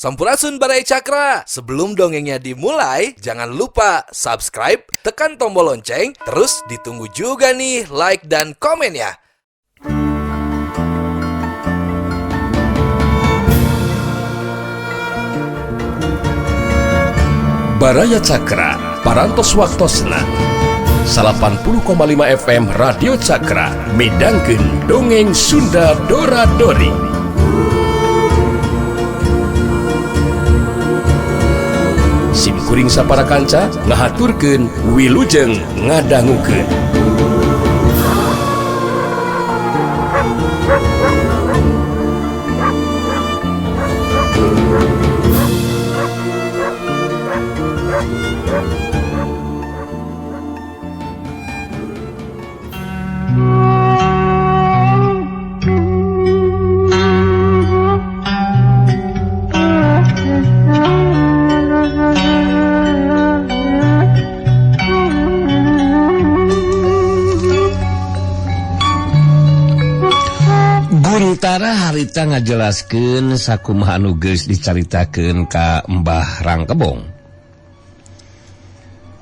Sampurasun Barai Cakra. Sebelum dongengnya dimulai, jangan lupa subscribe, tekan tombol lonceng, terus ditunggu juga nih like dan komen ya. Baraya Cakra, parantos waktosna 80,5 FM Radio Cakra, midangkeun dongeng Sunda Dora-Dori. Simkuring sapara kanca ngahaturkeun wilujeng ngadangukeun. Harita ngajelaskeun sakumaha anu geus dicaritakeun ka Mbah Rangkebong.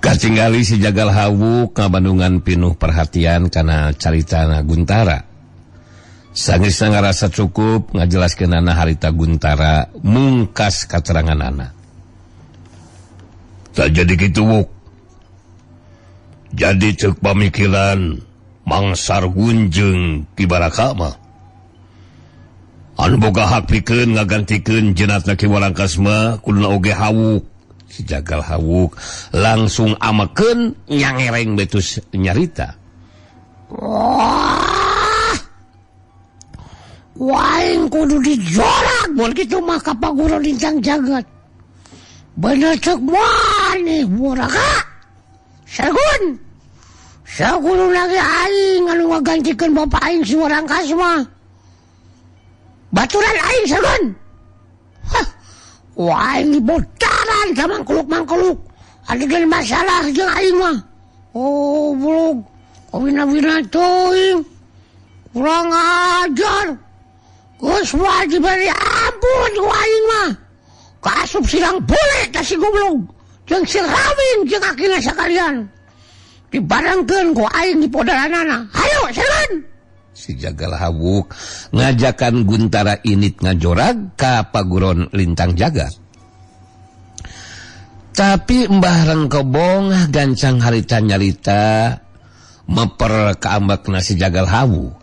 Katingali si Jagal Hawu kabandungan pinuh perhatian kana caritana Guntara. Sangeusna ngarasa cukup ngajelaskeunana harita Guntara mungkas kateranganana. Tak jadi kitu wuk. Jadi ceuk pamikiran mangsar gunjeng Ki Baraka mah. Anu boga hak pikeun ngagantikeun jenazah Ki Walangkasma kuduna oge Hawuk. Si Jagal Hawuk langsung amakeun nyangereng betus nyarita. Waing kudu dijorak mun kitu mah ka Paguro Lintang Jagat. Bener ceuk maneh Baraka. Sagun. Sakudu lagi aing anu ngagantikeun bapak aing si Walangkasma. Baturan aing sagun. Hah. Wah, ini botaran sama mangkuluk. Ada dari masalah jeung aing mah. Oh, bulog. Kawina-wina teuing. Kurang ajar. Geus wae diberi ampun ku aing mah. Kaasup silang bule ka si goblok. Jeung si Rawin jeung akina sakalian. Dibarengkeun ku aing di podaranana. Hayo, sagun. Si Jagal Hawuk ngajakan Guntara init ngajorag ka Paguron Lintang Jagat. Tapi Mbah Rangkebong gancang harita nyarita meper kaambakna si Jagal Hawuk.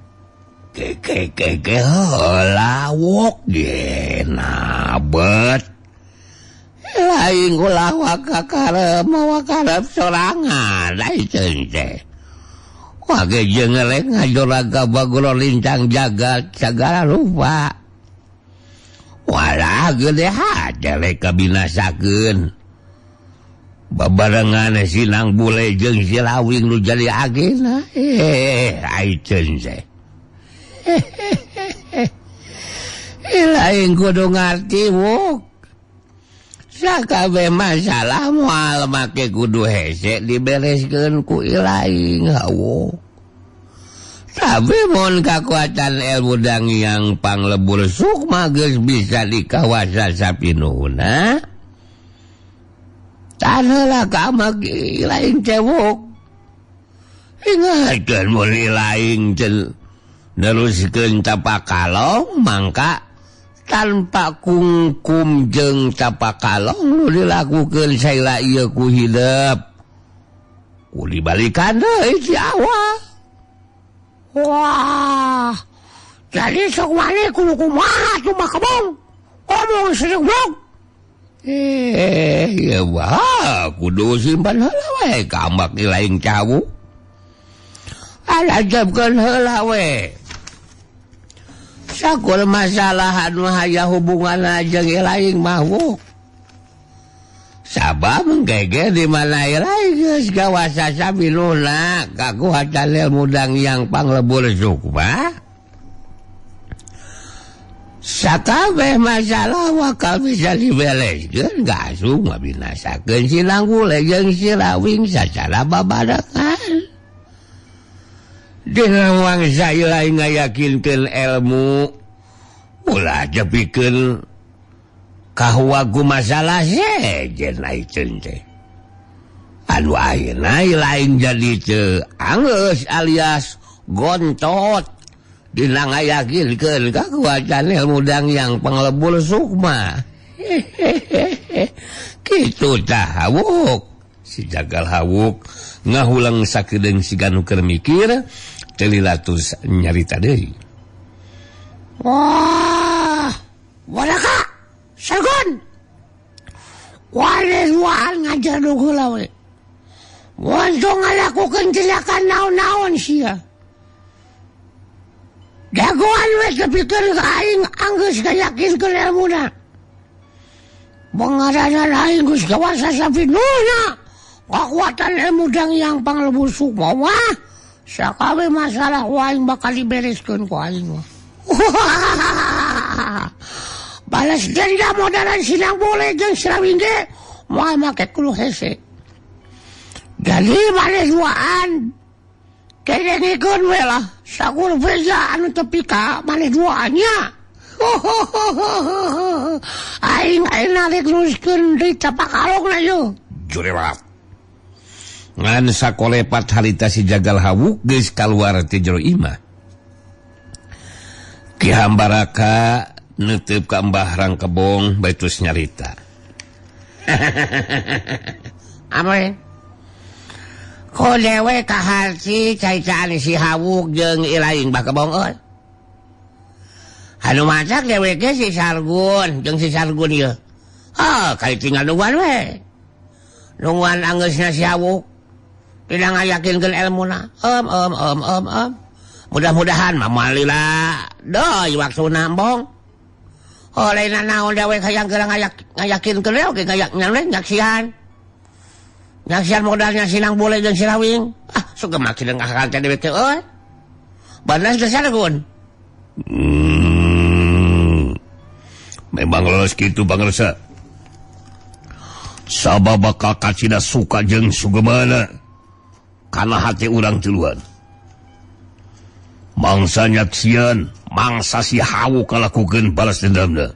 Ke lawok genabet. Lain ulah wakakarep mawakarep sorangan ai cente. Wage jengelek ngajorag ka Paguro Lintang Jagat sagala rupa. Walah gede hade lek kabinasakeun. Babarengan sinang bule jeung si Lawing nu jadi agena. Aicen teh. Lain kudu ngarti wuk. Sakabeh masalah moal make kudu hese dibereskeun ku ilaing hawu. Tapi mun kakuatan ilmu dangiang panglebur sukma geus bisa dikawasa sapinuhna. Taneulah ka mak ilaing cewuk. Ingatkeun mun ilaing neruskeun tapakalong mangka tanpa kungkum jeung tapakalong nu dilakukeun saila ieu ku hideep. Ku dibalikan deui si awak. Wah, jadi sok maneh kudu kumaha tuh mah kebong. Omong serius blok. Ya wah, kudu simpan heula we ka ambak ilaing cawu. Alajabkeun heula we. Sakul masalah anu aya hubunganna jeung ilaing mah wuk. Sabab menggege di mana ilaing geus gawasa sabinuhna kakuatan ilmu dangiang panglebur sukma. Sakabeh masalah wakal bisa dibereskeun gasung ngabinasakeun si Nanggule jeung si Rawing sacara babarengan. Dina wangsa ilaing ngayakinkeun ilmu ulah jepikeun kahwagu masalah sejen teh. Anu ayeuna lain jadi teu anggeus alias gontot dina ngayakinkeun kakuatan ilmu dang yang panglebur sukma. Kitu tah Hawuk. Si Jagal Hawuk ngahulang sakedeung siga nu keur mikir teu lilatus nyarita deui. Wah, Waraka, Sargun. Wales waan ngajar nu heula we. Wanto ngalakukeun tindakan naon-naon sia. Jagoan we tepikeun ka aing anggeus kayakinkeun ilmuna. Bangarana lain geus kawasa sapinuhna. Kakuatan ilmu dang yang panglebur sukma mah sakabe masalah waing bakal dibereskeun ku aing mah. Balas dendam modalan Sinang Bule jeung Sirawing ge moal make kulu hese. Jadi balas duaan kedengikeun we lah sakur beja anu tepi ka maneh duanya. Aing rek nuruskeun deui tapakalongna yeuh. Jurewat. Ngan sakolepat harita si Jagal Hawuk geus kaluar ti jero imah. Ki Hambaraka neuteub ka Mbah Rangkebong baitus nyarita. Amoy. Ko dewe kaharti caicaan si Hawuk jeung ilaing Mbah Kebong euy. Anu masak dewe ge si Sargun jeung si Sargun ieu. Kai tinggal nungguan we. Nungguan anggeusna si Hawuk. Tidak ngayakinkeun ilmuna. Mudah-mudahan mah lila doi waktuna embong. Lainna naon dewe hayang geura ngayakinkeun oge nyaksian. Nyaksian modalnya Sinang Bule jeung Sirawing. Sugem makin ngakal teh dewe teh euy. Banas geus Sargun. Memang lolos kitu pangarsa. Sabab bakal kacida suka jeung sugemana kana hati urang tiluan. Mangsa nyaksian, mangsa si Hawuk kalakukeun balas dendamna.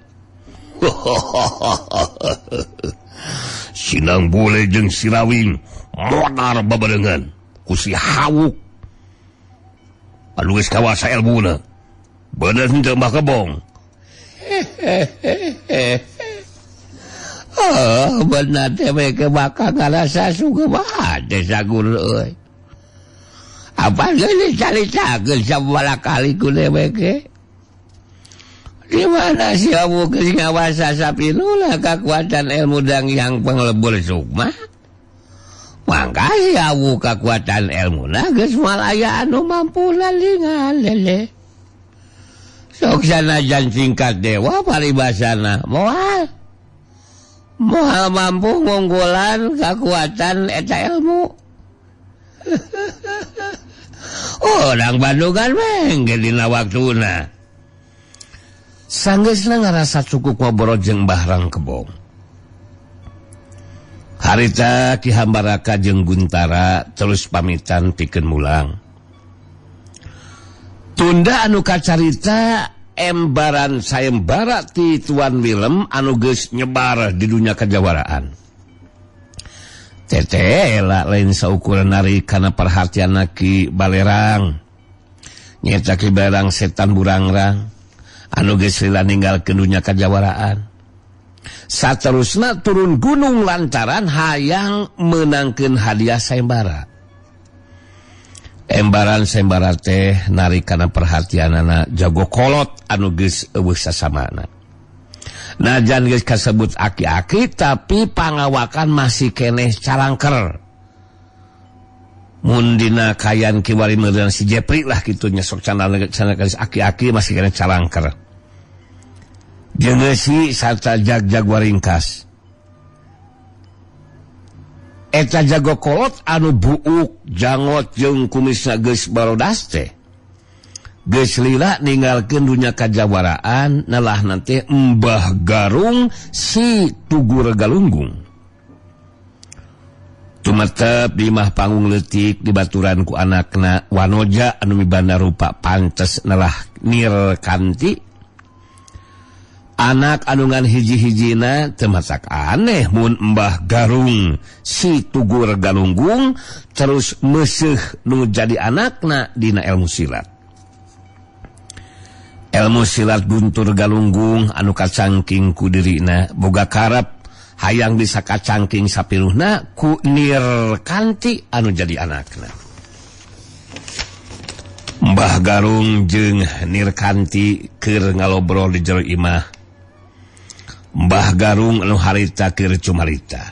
Sinang Bule jeung Sirawing modar babarengan ku si Hawuk. Anu geus kawasa ilmuna. Bener henteu Mbah Kebong. Bener teh ke bakal ngarasa sugeumah teh Sagur euy. Apa geus caritakeun sabala kali ku dewe ge. Di mana si Hawuk geus ngawasa sapinuhna kakuatan ilmu dang yang panglebur sukma. Mangka si Hawuk kakuatan ilmuna geus malaya anu mampuna lingan lele. Sok sanajan singkat dewa paribasana moal mampu ngunggulan kakuatan eta ilmu. Orang Bandungan mengge dina waktuna. Sanggeusna ngarasa cukup ngobrol jeung Mbah Rangkebong. Harita Ki Hambaraka jeung Guntara terus pamitan pikeun mulang. Tunda anu kacarita embaran sayembara ti Tuan Willem anu geus nyebar di dunia kajawaraan. Tete lain saukuran nari kana perhatianna Ki Balerang. Nyaeta Ki Balerang setan burangrang anu geus lila ninggalkeun dunia kajawaraan. Saterusna turun gunung lantaran hayang meunangkeun hadiah sayembara. Embaran sayembara teh nari kana perhatianana jago kolot anu geus eueuh sasamana. Najan geus kasebut aki-aki tapi pangawakan masih keneh calangker. Mun dina kayan kiwari meureun si Jepri lah kitu nya sok cana aki-aki masih keneh calangker. Jeung si sarta jag-jag waringkas. Eta jago kolot anu buuk jangot jeung kumisna geus barodas teh geus lila ninggalkeun dunia kajawaraan nelah nanti Mbah Garung si Tugu Regalunggung. Tumetep di imah panggung leutik dibaturan ku anakna Wanoja anu mibanda rupa pantes nelah Nirkanti. anak anungan hiji-hijina temasak aneh mun Mbah Garung si Tugur Galunggung terus meseuh nu jadi anakna dina ilmu silat. Ilmu silat Guntur Galunggung anu kacangking ku dirina boga karep hayang bisa kacangking sapiluhna ku Nirkanti anu jadi anakna. Mbah Garung jeung Nirkanti keur ngalobrol di jero imah. Mbah Garung anu harita keur cumarita.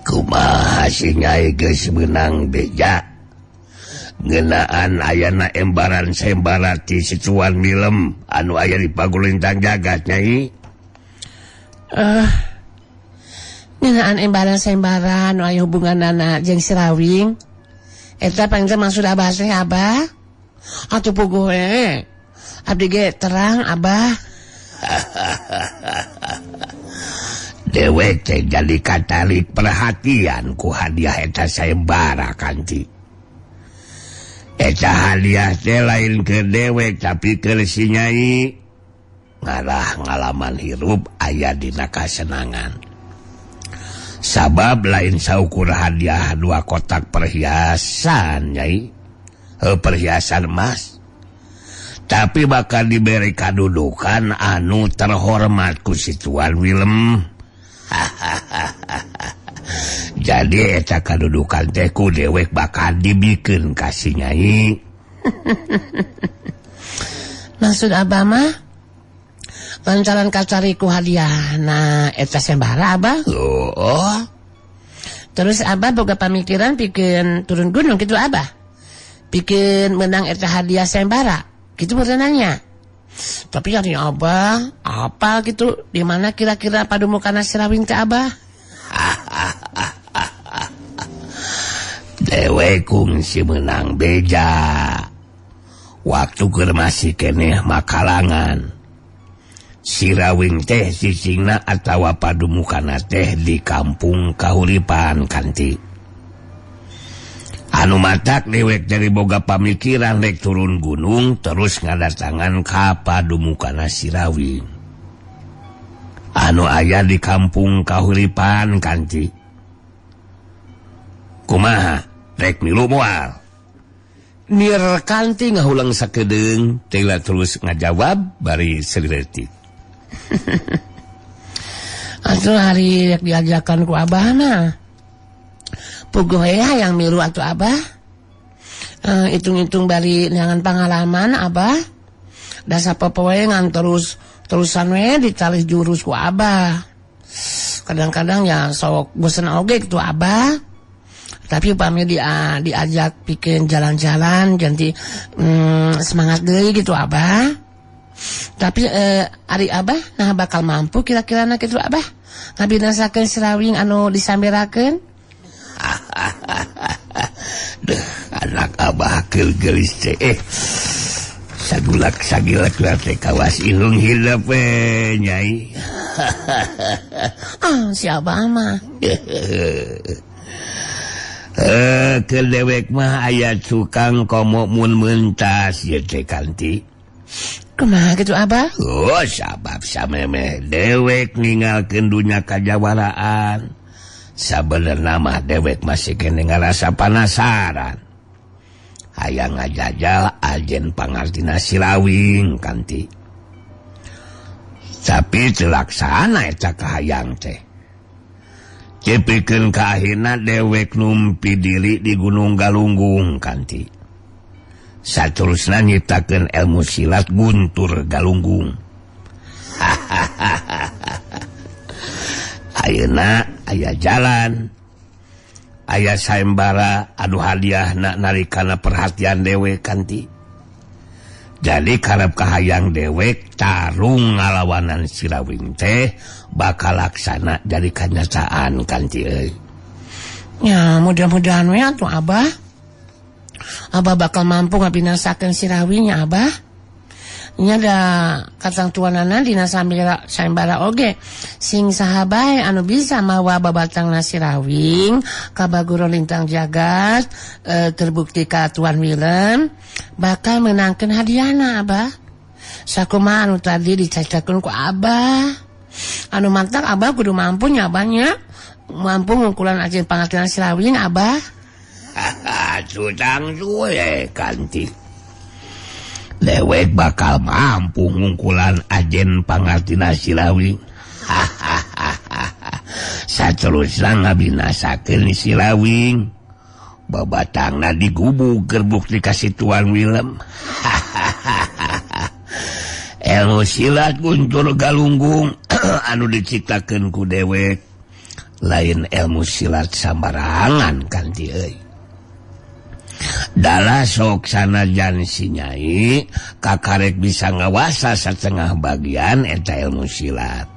Kumaha si Nyai geus meunang beja. Ngeunaan ayana embaran sembara ti Sicuan Milem anu aya di Pagulintang Jagat Nyai. Ngeunaan embaran sembara anu aya hubunganana jeung Sirawing. Eta panggil maksud Abah teh Abah? Atuh puguh abdi ge terang Abah. Dewek teh jadi katarik perhatian ku hadiah eta sayembara Kanti. Eta hadiah teh lain ke dewek tapi ke si Nyai. Ngalah ngalaman hirup aya dina kasenangan. Sabab lain saukur hadiah 2 kotak perhiasan Nyai. Perhiasan emas. Tapi bakal diberi kadudukan anu terhormat ku Sicuan Wilem. Jadi eta kadudukan teh ku dewek bakal dibikeun ka si Nyai. Maksud Abah mah lantaran kacariku hadiah nah eta sembara Abah. Oh. Terus Abah boga pamikiran pikeun turun gunung gitu Abah. Pikeun menang eta hadiah sembara. Gitu berenangnya. Tapi hari Abah apa gitu di mana kira-kira padumukanna Sirawing teh Abah? Dewek kungsi menang beja. Waktu keur masih keneh makalangan. Sirawing teh sisingna atawa padumukana teh di kampung kahuripan Kanti. Anu matak dewek dari boga pamikiran rek turun gunung terus ngadatangan ka padumukana Sirawing. Anu aya di kampung kahuripan Kanti. Kumaha rek milu moal. Nirkanti ngahulang sakedeung tela terus ngajawab bari selireutik. Atuh hari rek diajakan ku Abah mah. Puguh yang milu atuh Abah. Hitung-hitung bari neangan pengalaman Abah. Da sapopoe ngan terusan we ditalih jurus ku Abah. Kadang-kadang ya sok bosen oge gitu Abah. Tapi upami diajak bikin jalan-jalan ganti semangat deui gitu Abah. Tapi ari Abah nah bakal mampu kira-kira na kitu Abah ngabinasakeun Sirawing anu disamberakeun. Duh, anak Abah gelis teh. Sagilak teh kawas ilung hilap Nyai. Si Abah mah. Ke dewek mah aya tukang komo mun mentas ye teh Kanti. Kumaha gitu Abah? Oh, sabab samemeh dewek ninggalkeun dunya kajawaraan. Sabenerna mah dewek masih kene ngarasa penasaran. Hayang ngajajal ajen pangartina Sirawing Kanti. Tapi terlaksana eta kahayang teh. Cepikeun ka akhirna dewek numpi diri di Gunung Galunggung Kanti. Saterusna nyiptakeun ilmu silat Guntur Galunggung. Ayeuna aya jalan, aya sayembara anu hadiahna narikana perhatian dewek Kanti. Jadi karep kahayang dewek tarung ngalawanan Sirawing teh bakal laksana jadi kenyataan Kanti euy. Ya mudah-mudahan we atuh Abah. Abah bakal mampu ngabinasakeun Sirawing nya Abah. Nya da katang tuanana dina sayembara oge sing saha bae anu bisa mawa babatangna Sirawing ka Baguro Lintang Jagat terbukti ka Tuan Wilem bakal menangkeun hadiahna Abah. Sakumaha anu tadi dicacakeun ku Abah. Anu mantap Abah kudu mampu nyabanya. Mampu ngungkulan ajeun pangatina Silawing Abah. Sudang suwe Kanti. Dewek bakal mampu ngungkulan ajen pangatina Silawing. Saterusna ngabinasakeun Silawing. Babatangna digubug gerbuk dikasih Tuan Willem. Ilmu silat guntur galunggung anu diciptakeun ku dewek lain ilmu silat sambarangan Kanti euy. Dalah sok sanajan si Nyai kakarek bisa ngawasa satengah bagian eta ilmu silat.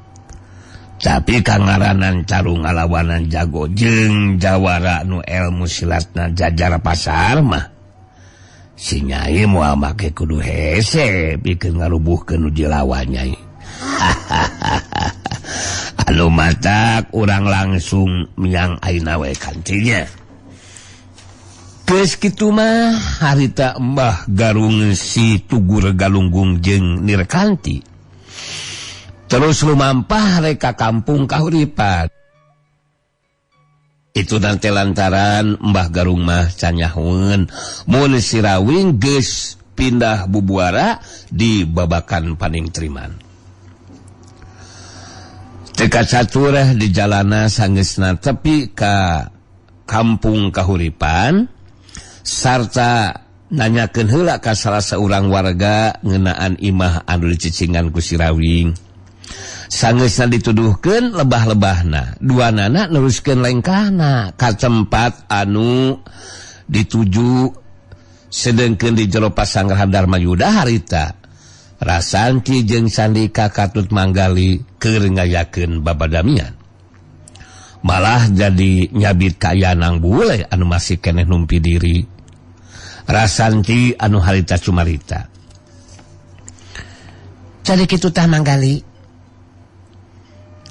Tapi kangaranan caru ngalawanan jago jeung jawara nu ilmu silatna jajar pasar mah si Nyai moal make kudu hese pikeun ngarubuhkeun nu dilawan Nyai. Anu matak urang langsung miang ayeuna we Kantinya. Geus kitu mah harita Mbah Garung si Tugur Galunggung jeung Nirkanti terus lumampah reka kampung kahuripan. Itu nanti lantaran Mbah Garung mah canyaheun mun Silawing geus pindah bubuara di babakan Paning Triman. Teka caturah di jalana sanggeusna tepi ka kampung kahuripan sarta nanyakeun heula ka salah seorang warga ngeunaan imah anu dicicingan ku Silawing. Sanggeusna dituduhkeun lebah-lebahna, duanana neruskeun lengkahna ka tempat anu dituju sedengkeun di jero Pasanggrahan Darmayuda harita Rasanti jeung Sandika katut manggali keur ngayakeun babadamian. Malah jadi nyabit kaya nang bule anu masih keneh numpi diri. Rasanti anu harita cumarita. Jadi kitu tah manggali.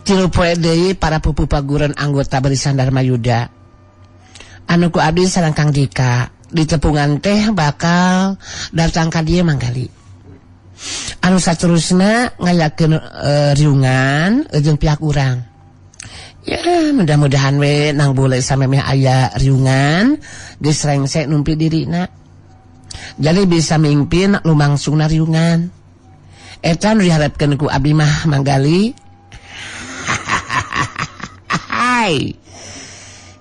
Tilu poe deui para pupu paguran anggota Barisan Darmayuda. Anu ku abdi sareng Kang Dika di tepungan teh bakal datang ka dieu manggali. Anu saterusna ngayakeun riungan jeung pihak urang. Ya, mudah-mudahan we nang bule samemeh aya riungan geus rengse numpi dirina. Jadi bisa mimpin lumangsungna riungan. Eta nu diharapkeun ku abdi mah manggali.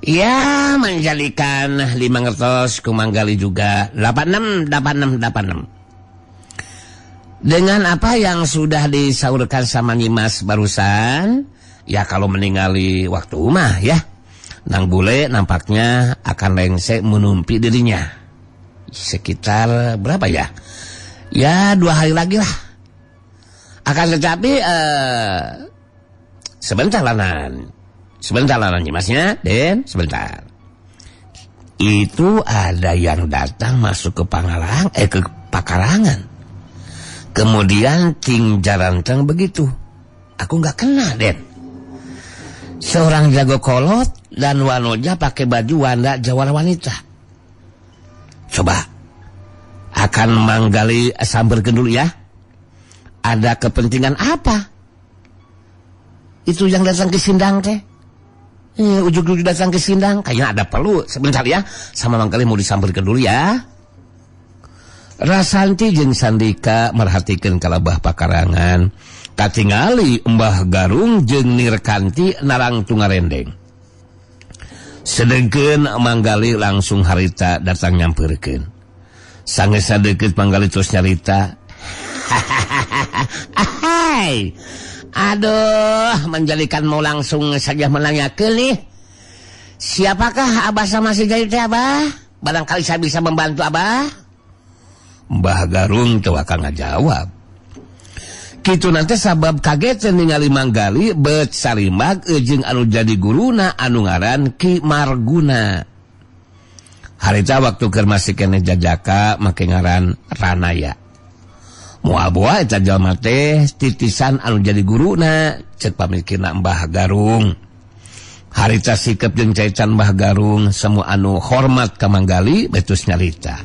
Ya, menjadikan 500 ku manggali juga 86. Dengan apa yang sudah disaurkan sama Nyimas barusan, ya kalau meninggali waktu mah ya, nang bule nampaknya akan lengse menumpi dirinya. Sekitar berapa ya? Ya 2 hari lagi lah. Akan tetapi sebentar lanan Nyimasnya, Den, sebentar. Itu ada yang datang masuk ke ke Pakarangan. Kemudian ting jaranteng begitu. Aku nggak kenal, Den. Seorang jago kolot dan wanoja pakai baju wanda jawara wanita. Coba akan manggali samberkeun dulu ya. Ada kepentingan apa? Itu yang datang ke Sindang teh. Ujug-ujug datang ke Sindang, kayaknya ada perlu. Sebentar ya, sama manggali mau disamberkeun dulu ya. Rasanti jeung Sandika merhatikeun kalabah Pakarangan, katingali Mbah Garung jeung Nirkanti narang tungarendeng. Sedengkeun manggali langsung harita datang nyampeurkeun. Sangeusna deukeut manggali terus nyarita. Hai. Aduh, menjadikan mau langsung saja menanyakeun nih. Siapakah Abah sama si Jayu teh, Abah? Barangkali saya bisa membantu Abah. Mbah Garung teu akang ngajawab. Kitu nanti sabab kaget ningali manggali beut sarimbag jeung anu jadi guruna anu ngaran Ki Marguna. Harita waktu keur masih keneh jajaka make ngaran Ranaya. Moal boa eta jalma teh titisan anu jadi guruna ceuk pamikirna Mbah Garung. Harita sikep jeung caecan Mbah Garung semua anu hormat ka manggali betus nyarita.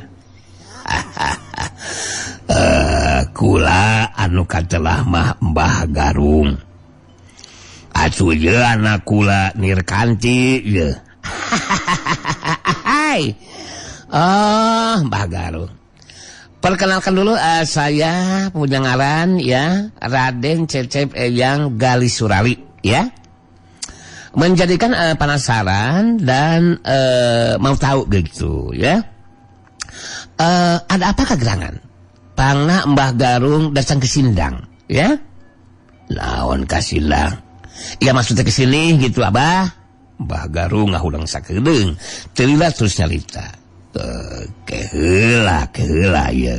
Kula anu katelah mah Mbah Garung. Atuh ye anak kula Nirkanti ye. Hai. Oh, Mbah Garung. Perkenalkan dulu saya punya ngaran ya, Raden Cecep Eyang Gali Surali ya. Menjadikan penasaran dan mau tahu gitu ya. Ada apa gerangan? Pangna Mbah Garung datang ke Sindang ya. Naon ka Sindang? Ya maksudnya ke sini gitu Abah. Mbah Garung ngahulang sakedeung, teu lila terus nyalita. Keheula ya.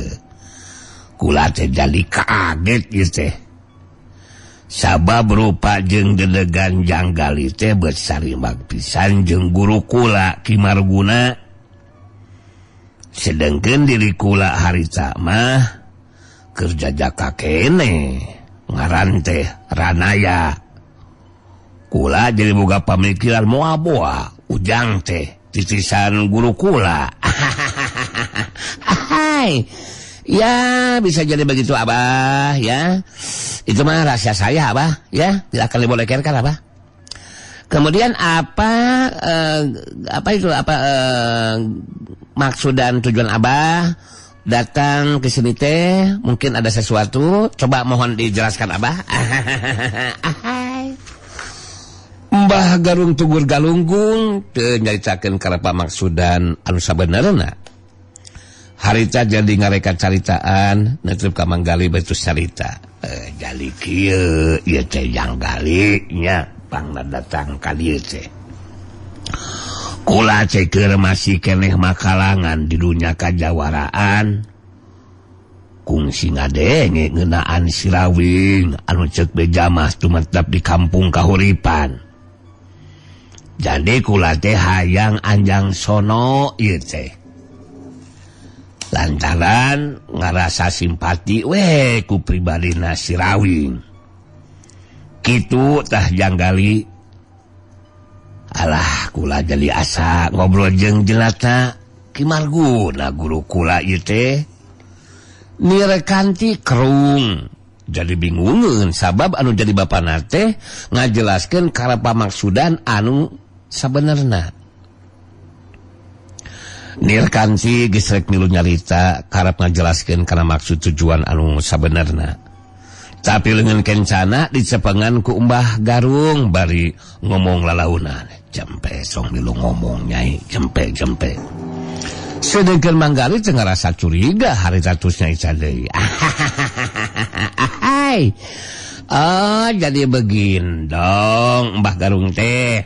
Kula teh jadi kaget ieu teh. Sabab rupa jeung dedegan janggali teh beut sarimbag pisan jeung guru kula Ki Marguna. Sedengkeun diri kula harita mah keur jajaka kene ngaran teh Ranaya. Kula jadi boga pamikiran moal boa ujang teh titisan guru kula. Hai. Ya bisa jadi begitu Abah ya. Itu mah rahasia saya Abah ya, tidak akan dibolehkan Abah. Kemudian maksud dan tujuan Abah datang ke sini teh? Mungkin ada sesuatu, coba mohon dijelaskan Abah. Mbah Garung Tugur Galunggung teu nyaritakeun karapa maksudan anu sabenerna. Harita jadi ngarekat caritaan neuteup ka manggali betus carita. Jadi kieu ieu teh janggali nya pangna datang ka dieu teh. Kula teh keur masih keneh makalangan di dunya kajawaraan. Kungsi ngadenge ngeunaan sirawing anu ceuk bejamah tumetep di kampung kahuripan. Jadi kula teh hayang anjang sono ieu teh. Lantaran ngarasa simpati ku pribadina si Rawing. Kitu tah janggali. Alah kula jadi asa ngobrol jeung jelata Ki Marguna guru kula ieu teh. Nirkanti kerung. Jadi bingungeun sabab anu jadi bapana teh ngajelaskeun karapa maksudan anu sabenerna. Nirkanti geus rek milu nyarita karep ngajelaskeun kana maksud tujuan anu sabenerna. Tapi leungeun kencana dicepengan ku Mbah Garung bari ngomong lalaunan. Jempe song milu ngomong nyai, jempe. Sedengkeun manggali teu ngarasa curiga harita tus nyai deui. Oh, jadi begin dong Mbah Garung teh.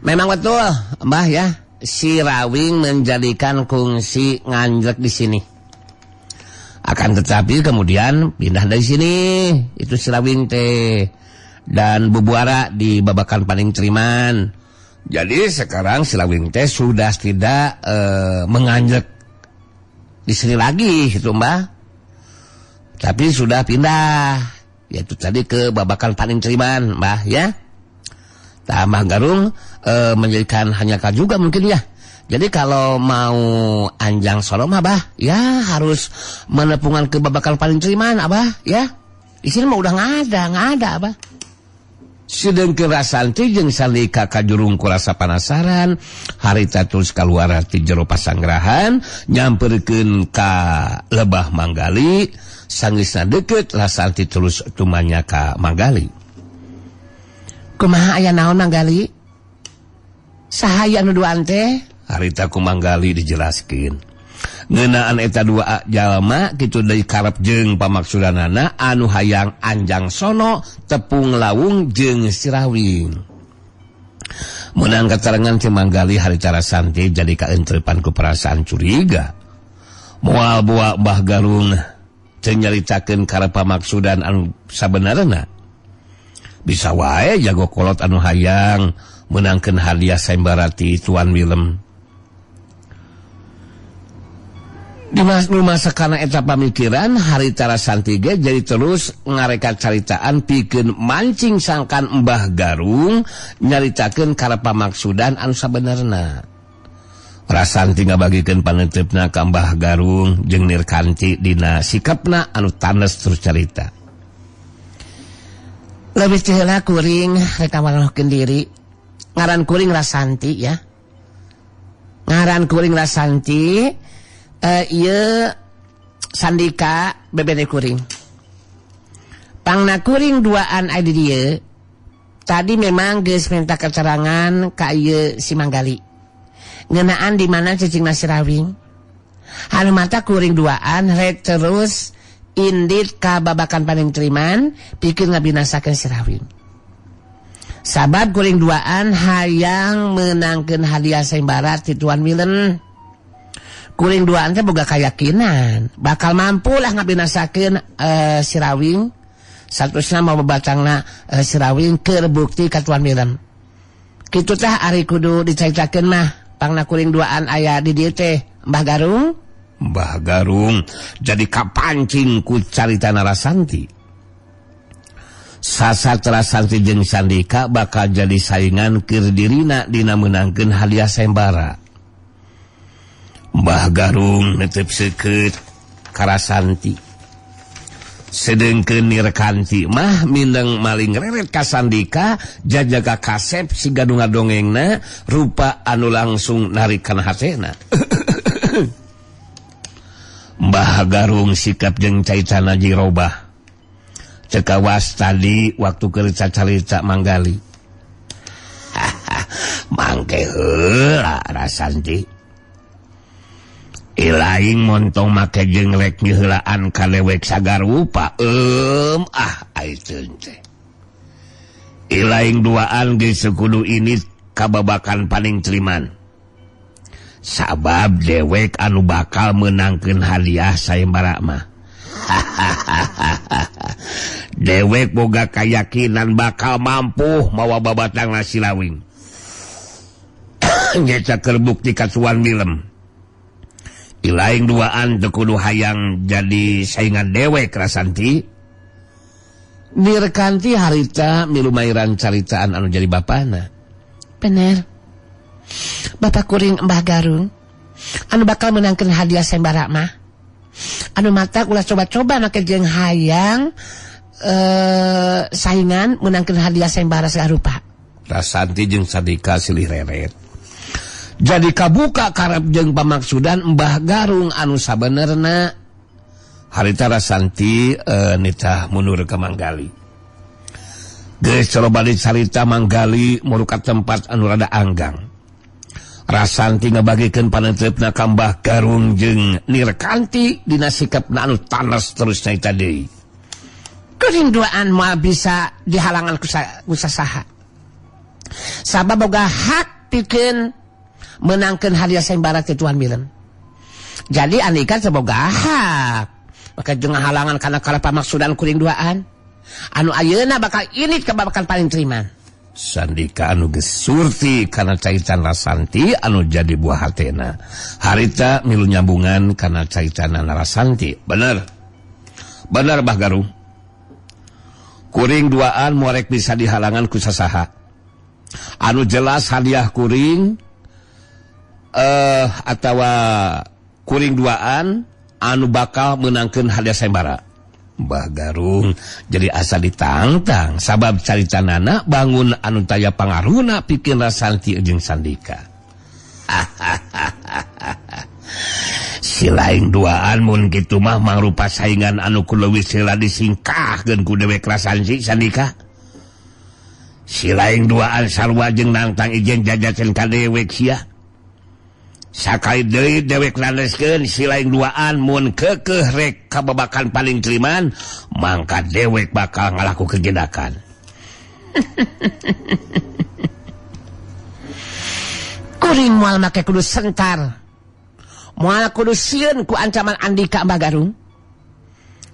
Memang betul, Mbah ya. Si Rawing menjadikan kungsi nganjek di sini. Akan tetapi kemudian pindah dari sini. Itu si Rawing teh. Dan bubuara di Babakan Paning Ceriman. Jadi sekarang si Rawing teh sudah tidak menganjek di sini lagi, gitu Mbah. Tapi sudah pindah. Yaitu tadi ke Babakan Paning Ceriman, Mbah ya. Mbah Garung menjadikan hanya juga mungkin ya. Jadi kalau mau anjang sono mah Abah ya harus menepungan ke Babakan Paning Ceriman Abah ya. Di sini mah udah nggak ada Abah. Sedengkeun Rasanti jeung salika kajurung ku rasa penasaran harita terus kaluar ti jero pasanggarahan nyamperkeun ka lebah Manggali sanggeusna deukeut Rasanti terus tumanya ka Manggali. Kumaha aya naon Manggali? Sahaya nu duaan teh? Harita ku Manggali dijelaskeun. Ngeunaan eta dua jalma kitu deui karep jeung pamaksudanana anu hayang anjang sono tepung lawung jeung si Rawing. Meunang katerangan ti Manggali harita Rasanti jadi kaentrepan ku perasaan curiga. Moal boa Mbah Garung teu nyaritakeun karep pamaksudan anu sabenerna. Bisa wae jago kolot anu hayang menangkeun hadiah sayembarati Tuan Willem. Di masa kana eta pamikiran harita Rasanti ge jadi terus ngarekat caritaan pikeun mancing sangkan Mbah Garung nyaritakeun karep pamaksudan anu sabenerna. Rasanti ngabagikeun panentepna ka Mbah Garung jeung Nirkanti dina sikapna anu tanes terus carita. Lebih heula kuring rek ngawalohkeun diri. Ngaran kuring Rasanti ya. Ngaran kuring Rasanti ieu Sandika bebede kuring. Pangna kuring duaan aya di dieu. Tadi memang geus minta keterangan ka ieu si Manggali. Ngeunaan di mana cicingna si Rawing. Anu mata kuring duaan rek terus indit ka babakan panentriman pikir ngabinasakeun si Rawing. Sabab kuring duaan hayang menangkeun hadiah sayembara ti Tuan Milen. Kuring duaan teh boga kayakinan bakal mampu lah ngabinasakeun si Rawing. Saterusna mau babatangna si Rawing keur bukti ka Tuan Milen. Kitu teh ari kudu dicaritakeun mah. Pangna kuring duaan aya di dieu teh Mbah Garung. Mbah Garung jadi kapancing ku caritana Rasanti. Sasat Rasanti jeung Sandika bakal jadi saingan keur dirina dina meunangkeun hadiah sayembara. Mbah Garung netep seukeut ka Rasanti. Sedengkeun Nirkanti mah mindeng maling reret ka Sandika jajaga kasep si gadung dongengna rupa anu langsung narik kana hatena. Mbah Garung sikap jeung caitana jirobah. Cekawas tadi waktu keur carita Manggali. Mangke heula Rasanti. Ilaing montong make jeung rek nyeuheulaan ka lewek sagarupa. Aiteun teh. Ilaing duaan geus kudu ini kababakan paling triman. Sabab dewek anu bakal menangkeun hadiah sayembara mah. Dewek boga kayakinan bakal mampu mawa babatangna si Rawing. Nyeca keur bukti ka Tuan Milem. Ilaing duaan teu kudu hayang jadi saingan dewek Rasanti. Nirkanti harita milu mairan caritaan anu jadi bapana. Bener. Bapak kuring Mbah Garung anu bakal menangkeun hadiah sayembara mah. Anu mata ulah coba-coba make jeung hayang saingan menangkeun hadiah sayembara sagarupa. Rasanti jeung Sandika silih reret. Jadi kabuka karep jeung pamaksudan Mbah Garung anu sabenerna. Harita Rasanti nitah mundur ke Manggali. Geus coba dicarita Manggali muruka tempat anu rada anggang. Rasanti ngabagikeun panentepna ka Mbah Garung jeung Nirkanti dina sikapna anu tanes terus nyarita deui. Kuring duaan moal bisa dihalangan ku sasaha. Sabab boga hak pikeun menangkeun hadiah sayembara ti Tuan Milen. Jadi andika boga hak maka jeung halangan kana pamaksudan kuring duaan anu ayeuna bakal init ka babakan paling triman. Sandika anu geus surti kana caitan Rasanti anu jadi buah hatena. Harita milu nyambungan kana caitana Rasanti. Bener Mbah Garung. Kuring duaan morek bisa dihalangan ku sasaha. Anu jelas hadiah kuring atawa kuring duaan anu bakal menangkeun hadiah sayembara. Mbah Garung jadi asa ditantang sabab caritanana bangun anu taya pangaruhna pikeun Rasanti jeung Sandika. Silaing duaan mun kitu mah mangrupa saingan anu kuleuwih heula disingkahkeun ku dewek Rasanti Sandika. Silaing duaan sarua jeung nantang ijen jajakeun ka dewek sia. Sakali deui dewek laneskeun silaing duaan mun keukeuh rek kababakan paling triman mangka dewek bakal ngalaku kegendakan. Kuring moal make kudu sentar. Moal kudu sieun ku ancaman Andika Mbah Garung.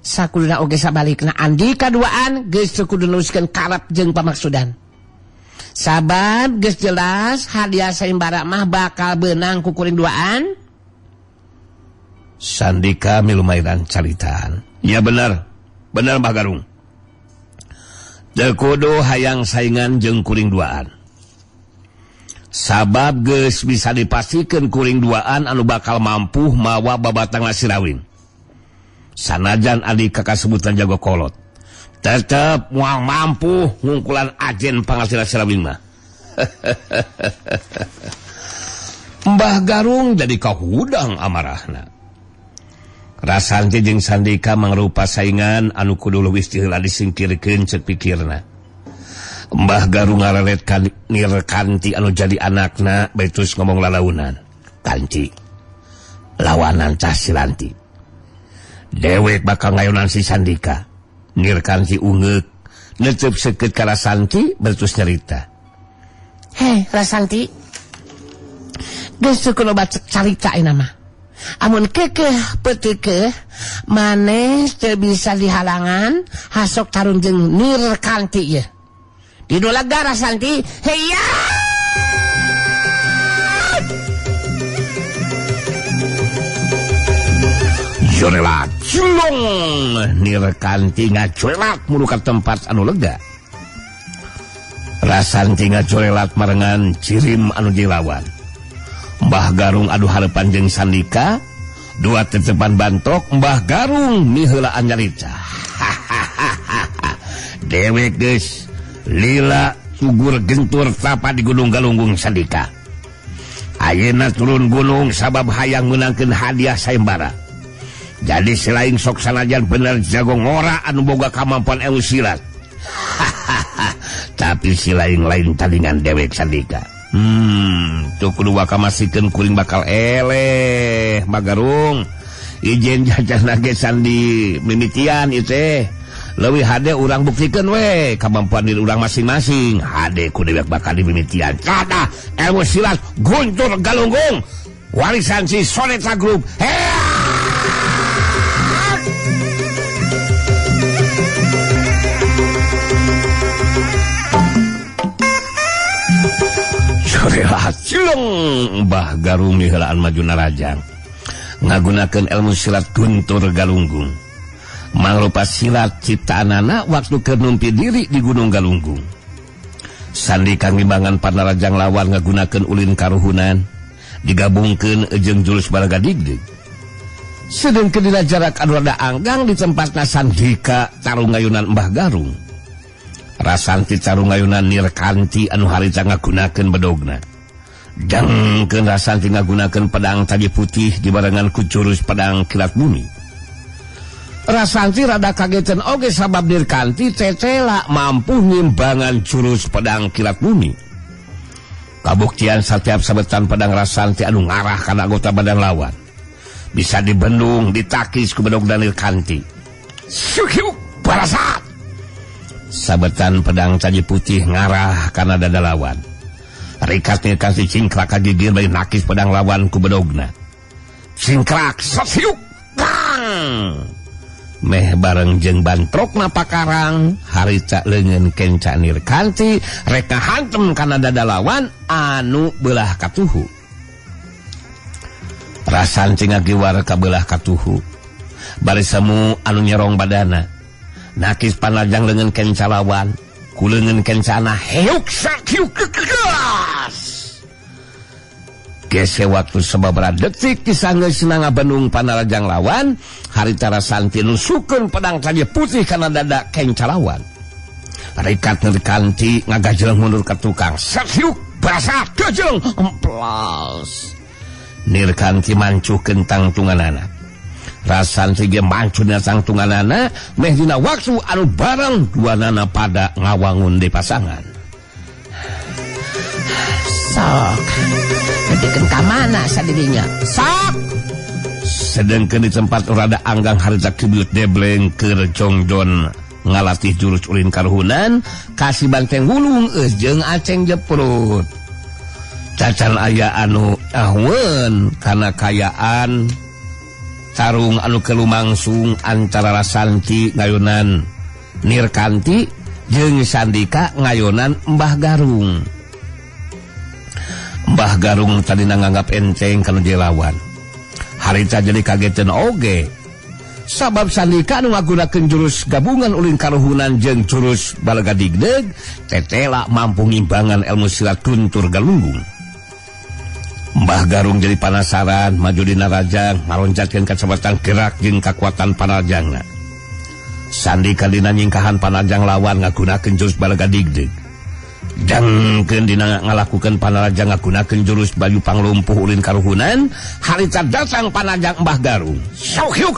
Sakuduna oge sabalikna Andika duaan geus kudu neruskeun karep jeung pamaksudan. Sabab geus jelas hadiah sayembara mah bakal beunang ku kuring duaan. Sandika milu mairan caritaan. Ya bener Mbah Garung. Teu kudu hayang saingan jeung kuring duaan. sabab geus bisa dipastikan kuring duaan anu bakal mampu mawa babatang Sirawin. Sanajan adi kakasebutan jago kolot tetep moal mampu ngungkulan ajen pangasila Sirawin mah. Mbah Garung jadi kahudang amarahna. Rasanti jeung Sandika mangrupa saingan anu kudu leuwih heula disingkirkeun ceuk pikirna. Mbah Garung ngararet Nir Kanti anu jadi anakna betus ngomong lalaunan. Kanti, lawanan cah si Lanti. Dewek bakal ngayonan si Sandika. Nir Kanti ungeuk, neuceup seukeut ka Rasanti betus nyarita. Heh, Rasanti. Geus sukeun baca carita ayeuna mah. Amun keukeuh peuteukeuh maneh teu bisa dihalangan hasok tarung jeung Nir Kanti ieu. Di Dolaga Rasanti, heya! Jorelat culong Nir Kanti ngacorelat mulu ka tempat anu lega. Rasanti ngacorelat marengan cirim anu dilawan. Mbah Garung adu harapan jeung Sandika, dua tetepan bantok Mbah Garung miheulaan nyarita. Dewek geus lila sugur gentur tapa di Gunung Galunggung Sandika. Ayeuna turun gunung sabab hayang meunangkeun hadiah sayembara. Jadi selain sok sanajan bener jago ngora anu boga kamampuan ilmu silat. Tapi selain lain tandingan dewek Sandika. Tuh kudu wakamasikeun kuring bakal eleh Mbah Garung. Ijen jajan lage sandi mimitian ieu teh. Leuwih hade urang buktikeun we kamampuan diri urang masing-masing. Hade kudu bakal dimimitian. Kada ilmu silat Guntur Galunggung. Warisan si Soneta Group. Cilong Mbah Garung miheulaan maju narajang ngagunakeun ilmu silat Guntur Galunggung. Mangrupa silat ciptaanana waktu keur numpi diri di Gunung Galunggung. Sandika ngimbangan panarajang lawan ngagunakeun ulin karuhunan digabungkeun jeung jurus Balagadigdeg. Sedengkeun dina jarak anu rada anggang di tempatna Sandika tarung ngayunan Mbah Garung. Rasanti tarung ngayunan Nir Kanti anu harita ngagunakeun bedogna. Dangkeun Rasanti ngagunakeun pedang taji putih dibarengan ku jurus pedang kilat bumi. Rasanti rada kagetan oge sabab Nir Kanti tetela mampu ngimbangan jurus pedang kilat bumi. Kabuktian setiap sabetan pedang Rasanti anu ngarah kana anggota badan lawan bisa dibendung ditakis ku bedog Nir Kanti. Syuhiu barasat. Sabetan pedang taji putih ngarah kana dada lawan. Rikat Nir Kanti cingkrak ka gigir bari nakis pedang lawan ku bedogna. Cingkrak sasiuk kang. Meh bareng jeung bantrokna pakarang harita leungeun kenca Nir Kanti rek ngahantem kana dada lawan anu beulah katuhu. Rasanti ngagiwar ka beulah katuhu. Bari semu anu nyerong badana. Nakis panajang leungeun kenca lawan ku leungeun kencana heuk sakiuk kekelas. Gese waktu sababaraha detik disanggeusna ngabendung panarajang lawan harita Rasanti nusukeun pedang taji putih kana dada kenca lawan. Rikat Nir Kanti ngagajleng mundur ka tukang sakiuk barasa gajleng emplas. Nir Kanti mancukeun tangtunganana. Rasanti ge mancuna tangtunganana meh dina waktu anu bareng duanana pada ngawangun di pasangan. Sok ngedikeun ka mana sadirinya? Sok. Sedengkeun di tempat rada anggang harita kibiut debleng keur jongjon ngalatih jurus ulin karuhunan kasih banteng wulung jeung aceng jeprut. Cacan aya anu ahweun kana kayaan tarung anu kelumangsung antara Rasanti ngayunan Nir Kanti jeung Sandika ngayunan Mbah Garung. Mbah Garung tadina nganggap enteng kana lawan. Harita jadi kagetan oge. Sabab Sandika anu ngagunakeun jurus gabungan ulin karuhunan jeung jurus Balagadigdeg tetela mampu ngimbangan ilmu silat Guntur Galunggung. Mbah Garung jadi penasaran maju dina Rajang ngaronjatkeun kacepatan gerak jeung kakuatan panarjangna. Sandika dina nyingkahan panarjang lawan ngagunakeun jurus balaga digdeg. Jangkeun dina ngalakukeun panarjang ngagunakeun jurus bayu panglumpuh ulin karuhunan, harita datang panarjang Mbah Garung. Sauhyuk,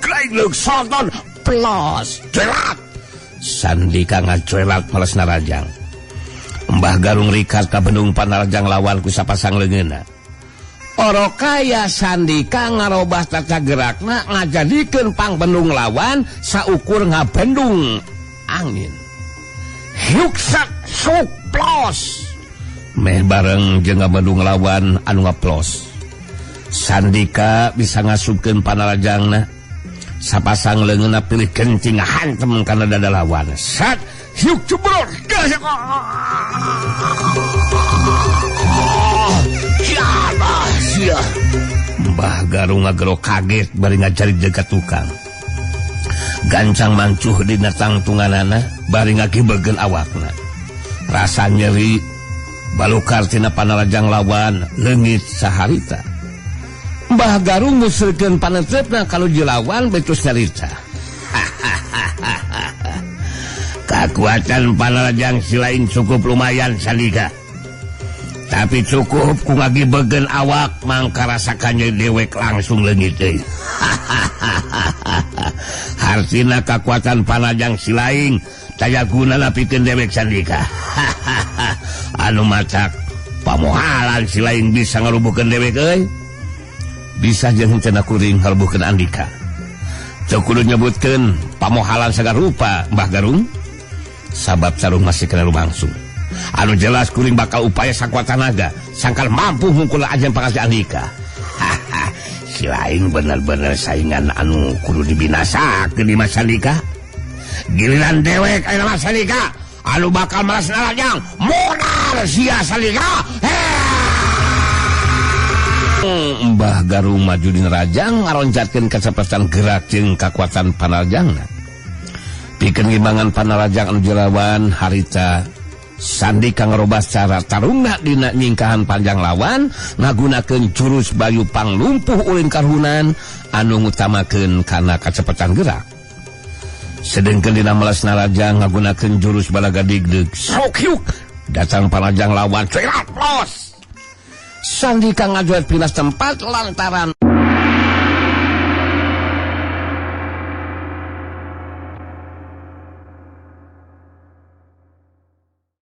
krailuk soton plus jelat. Sandika ngacuelat malesna Rajang. Mbah Garung rikat ka benung panarjang lawan ku sapasang leungeunna. Oro kaya Sandika ngarobah tata gerakna ngajadikeun pangbendung lawan saukur ngabendung angin. Hyuksat sok plos. Meh bareng jeung ngabendung lawan anu ngaplos. Sandika bisa ngasupkeun panarjangna. Sapasang leungeunna pilih kencing hantem kana dada lawan. Sat hyuk cebrot. Sia. Mbah Garung ngagero kaget bari ngajari jaga tukang. Gancang mancuh dina tangtunganana bari ngagibegeun awakna. Rasa nyeri balukar tina panarjang lawan leungit saharita. Mbah Garung ngusulkeun panentepna kalau jelawan betus nyarita. Kekuatan panarjang silain cukup lumayan Sandika. Tapi cukup ku ngagibegeun awak mangka rasakannya dewek langsung leungit deui. Hartina kekuatan panarjang silain daya gunana pikeun dewek Sandika. Anu macak pamohalan silain bisa ngarubuhkeun dewek euy. Bisa jeung cenah kuring ngarubuhkeun Andika. Cok kudu nyebutkeun pamohalan sagarupa Mbah Garung. Sabab sarung masih kena lumangsung. Anu jelas kuring bakal upaya sakuat tenaga sangkal mampu hungkul ajen pangasi Andika. Silain bener-bener saingan anu kudu dibinasakeun di Mas Andika. Giliran dewek aya Mas Andika anu bakal malas Rajang modal sia Sandika. Mbah Garung maju dina Rajang ngaronjatkeun kacepatan gerak jeung kakuatan panarjangna. Pikeun ngimbangan panarjang anu jelawan harita Sandika ngarobah cara tarungna dina nyingkahan panjang lawan ngagunakeun jurus bayu panglumpuh ulin karuhunan anu ngutamakeun kana kacepatan gerak. Sedengkeun dina malesna Rajang ngagunakeun jurus balaga digdeg. Sokyuk datang panarjang lawan cerat plos. Sandika ngajuet pinas tempat lantaran